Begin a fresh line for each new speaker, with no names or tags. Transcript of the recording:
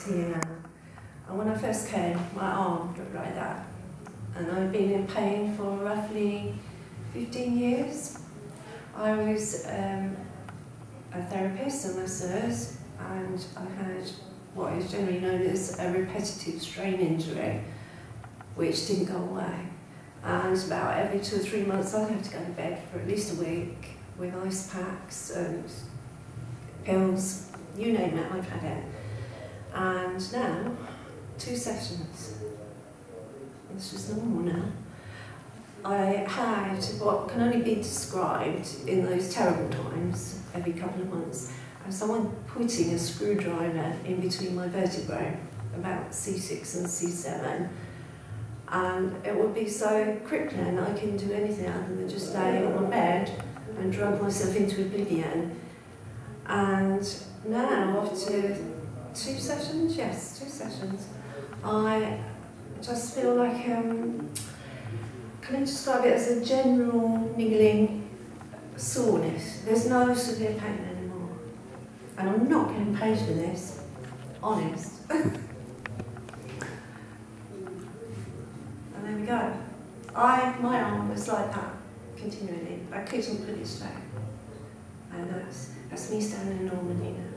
it's here now. And when I first came, my arm looked like that. And I've been in pain for roughly 15 years. I was a therapist, a masseuse, and I had what is generally known as a repetitive strain injury, which didn't go away. And about every 2 or 3 months I'd have to go to bed for at least a week with ice packs and pills, you name it, I've had it. And now, 2 sessions. It's just normal now. I had what can only be described in those terrible times, every couple of months, as someone putting a screwdriver in between my vertebrae, about C6 and C7. And it would be so crippling I couldn't do anything other than just lay on my bed and drug myself into oblivion. And now, after 2 sessions, yes, 2 sessions, I just feel like, can I describe it as a general niggling soreness? There's no severe pain anymore. And I'm not getting paid for this, honest. And there we go. My arm was like that, continually. I couldn't put it straight. And that's me standing normally now.